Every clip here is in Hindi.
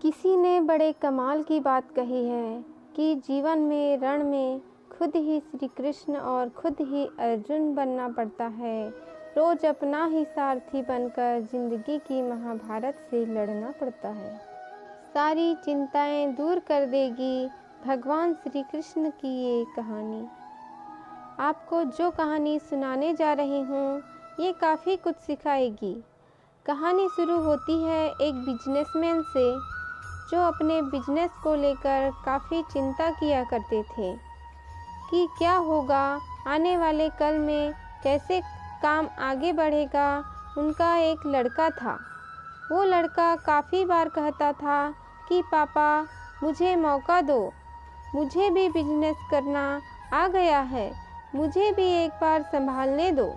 किसी ने बड़े कमाल की बात कही है कि जीवन में रण में खुद ही श्री कृष्ण और खुद ही अर्जुन बनना पड़ता है। रोज अपना ही सारथी बनकर जिंदगी की महाभारत से लड़ना पड़ता है। सारी चिंताएं दूर कर देगी भगवान श्री कृष्ण की ये कहानी। आपको जो कहानी सुनाने जा रही हूँ ये काफ़ी कुछ सिखाएगी। कहानी शुरू होती है एक बिजनेसमैन से जो अपने बिजनेस को लेकर काफ़ी चिंता किया करते थे कि क्या होगा आने वाले कल में, कैसे काम आगे बढ़ेगा। उनका एक लड़का था। वो लड़का काफ़ी बार कहता था कि पापा मुझे मौका दो, मुझे भी बिजनेस करना आ गया है, मुझे भी एक बार संभालने दो।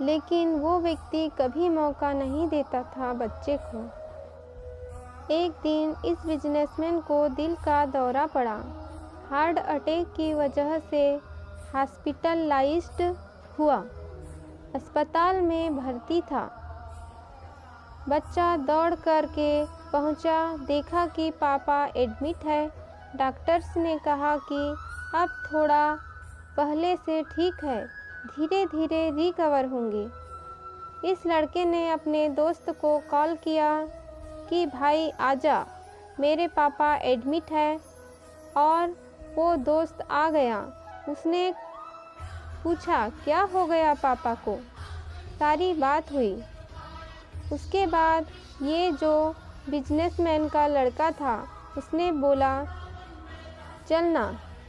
लेकिन वो व्यक्ति कभी मौका नहीं देता था बच्चे को। एक दिन इस बिजनेसमैन को दिल का दौरा पड़ा। हार्ट अटैक की वजह से हॉस्पिटलाइज्ड हुआ, अस्पताल में भर्ती था। बच्चा दौड़ करके पहुंचा, देखा कि पापा एडमिट है। डॉक्टर्स ने कहा कि अब थोड़ा पहले से ठीक है, धीरे धीरे रिकवर होंगे। इस लड़के ने अपने दोस्त को कॉल किया कि भाई आजा, मेरे पापा एडमिट है। और वो दोस्त आ गया। उसने पूछा क्या हो गया पापा को। सारी बात हुई। उसके बाद ये जो बिजनेसमैन का लड़का था उसने बोला चलना,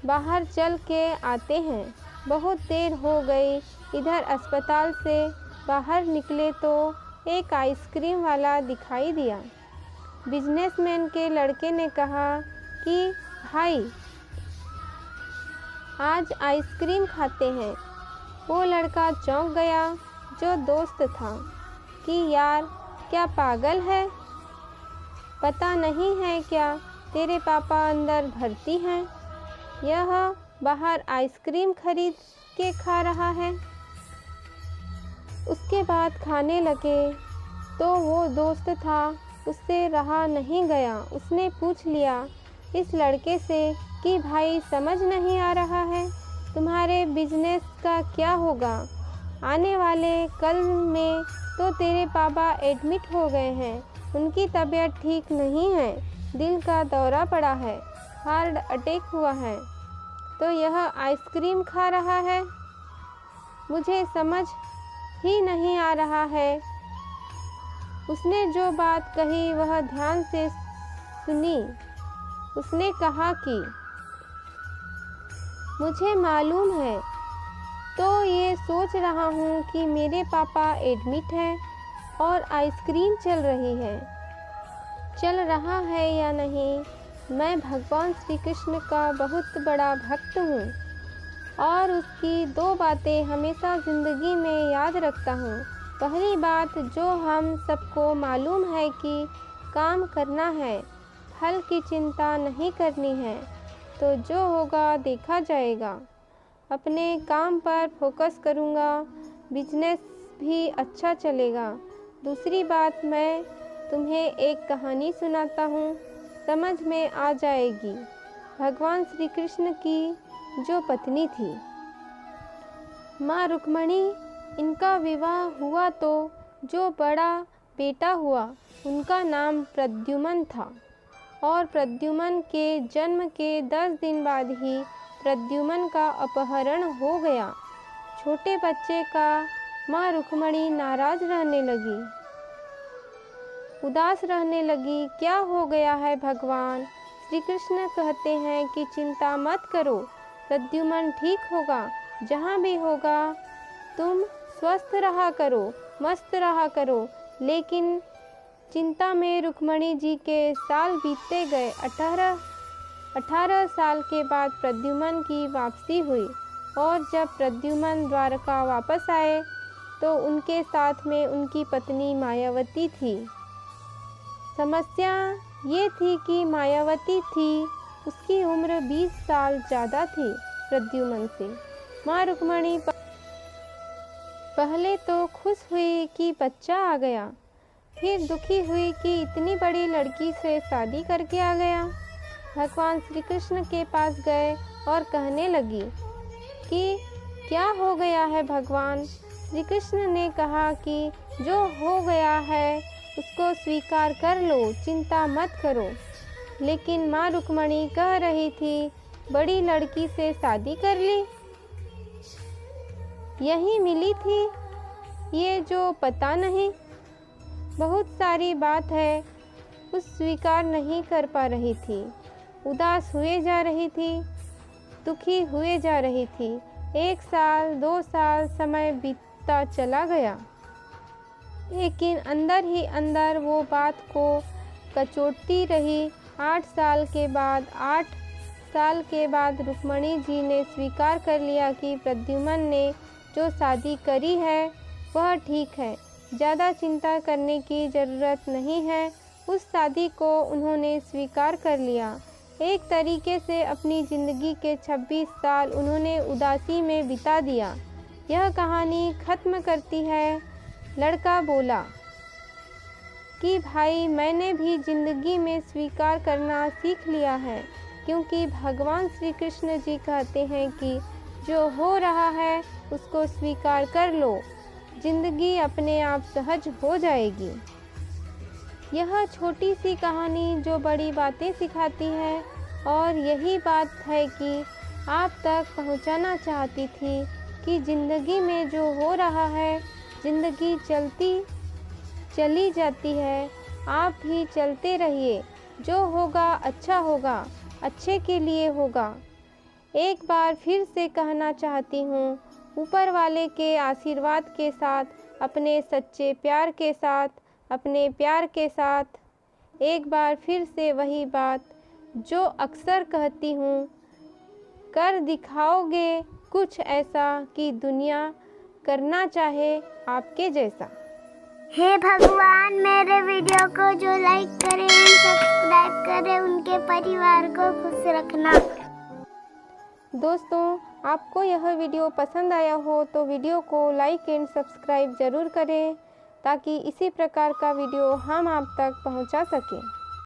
बाहर चल के आते हैं। बहुत देर हो गई। इधर अस्पताल से बाहर निकले तो एक आइसक्रीम वाला दिखाई दिया। बिजनेसमैन के लड़के ने कहा कि भाई आज आइसक्रीम खाते हैं। वो लड़का चौंक गया जो दोस्त था कि यार क्या पागल है, पता नहीं है क्या तेरे पापा अंदर भर्ती हैं, यह बाहर आइसक्रीम खरीद के खा रहा है। उसके बाद खाने लगे तो वो दोस्त था, उससे रहा नहीं गया। उसने पूछ लिया इस लड़के से कि भाई समझ नहीं आ रहा है तुम्हारे बिजनेस का क्या होगा। आने वाले कल में तो तेरे पापा एडमिट हो गए हैं, उनकी तबीयत ठीक नहीं है, दिल का दौरा पड़ा है, हार्ट अटैक हुआ है, तो यह आइसक्रीम खा रहा है। मुझे समझ ही नहीं आ रहा है। उसने जो बात कही वह ध्यान से सुनी। उसने कहा कि मुझे मालूम है, तो ये सोच रहा हूँ कि मेरे पापा एडमिट है और आइसक्रीम चल रही है, चल रहा है या नहीं। मैं भगवान श्री कृष्ण का बहुत बड़ा भक्त हूँ और उसकी दो बातें हमेशा ज़िंदगी में याद रखता हूँ। पहली बात जो हम सबको मालूम है कि काम करना है, फल की चिंता नहीं करनी है, तो जो होगा देखा जाएगा। अपने काम पर फोकस करूँगा, बिजनेस भी अच्छा चलेगा। दूसरी बात, मैं तुम्हें एक कहानी सुनाता हूँ, समझ में आ जाएगी। भगवान श्री कृष्ण की जो पत्नी थी माँ रुक्मणी, इनका विवाह हुआ तो जो बड़ा बेटा हुआ उनका नाम प्रद्युम्न था। और प्रद्युम्न के जन्म के 10 दिन बाद ही प्रद्युम्न का अपहरण हो गया। छोटे बच्चे का माँ रुक्मणी नाराज रहने लगी, उदास रहने लगी। क्या हो गया है भगवान? श्री कृष्ण कहते हैं कि चिंता मत करो, प्रद्युम्न ठीक होगा। जहाँ भी होगा तुम स्वस्थ रहा करो, मस्त रहा करो। लेकिन चिंता में रुक्मणी जी के साल बीतते गए। 18 साल के बाद प्रद्युम्न की वापसी हुई और जब प्रद्युम्न द्वारका वापस आए तो उनके साथ में उनकी पत्नी मायावती थी। समस्या ये थी कि मायावती थी, उसकी उम्र 20 साल ज़्यादा थी प्रद्युम्न से। माँ रुक्मणी पहले तो खुश हुई कि बच्चा आ गया, फिर दुखी हुई कि इतनी बड़ी लड़की से शादी करके आ गया। भगवान श्री कृष्ण के पास गए और कहने लगी कि क्या हो गया है भगवान। श्री कृष्ण ने कहा कि जो हो गया है उसको स्वीकार कर लो, चिंता मत करो। लेकिन माँ रुक्मणी कह रही थी, बड़ी लड़की से शादी कर ली, यही मिली थी ये जो पता नहीं। बहुत सारी बात है, कुछ स्वीकार नहीं कर पा रही थी, उदास हुए जा रही थी, दुखी हुए जा रही थी। 1 साल 2 साल समय बीतता चला गया, लेकिन अंदर ही अंदर वो बात को कचोटती रही। 8 साल के बाद रुक्मणी जी ने स्वीकार कर लिया कि प्रद्युम्न ने जो शादी करी है वह ठीक है, ज़्यादा चिंता करने की ज़रूरत नहीं है। उस शादी को उन्होंने स्वीकार कर लिया। एक तरीके से अपनी ज़िंदगी के 26 साल उन्होंने उदासी में बिता दिया। यह कहानी ख़त्म करती है। लड़का बोला कि भाई मैंने भी ज़िंदगी में स्वीकार करना सीख लिया है, क्योंकि भगवान श्री कृष्ण जी कहते हैं कि जो हो रहा है उसको स्वीकार कर लो, ज़िंदगी अपने आप सहज हो जाएगी। यह छोटी सी कहानी जो बड़ी बातें सिखाती है, और यही बात है कि आप तक पहुंचाना चाहती थी कि ज़िंदगी में जो हो रहा है, ज़िंदगी चली जाती है, आप भी चलते रहिए। जो होगा अच्छा होगा, अच्छे के लिए होगा। एक बार फिर से कहना चाहती हूँ, ऊपर वाले के आशीर्वाद के साथ, अपने सच्चे प्यार के साथ, अपने प्यार के साथ एक बार फिर से वही बात जो अक्सर कहती हूँ, कर दिखाओगे कुछ ऐसा कि दुनिया करना चाहे आपके जैसा। हे भगवान, मेरे वीडियो को जो लाइक करें, सब्सक्राइब करें, उनके परिवार को खुश रखना। दोस्तों, आपको यह वीडियो पसंद आया हो तो वीडियो को लाइक एंड सब्सक्राइब ज़रूर करें, ताकि इसी प्रकार का वीडियो हम आप तक पहुंचा सकें।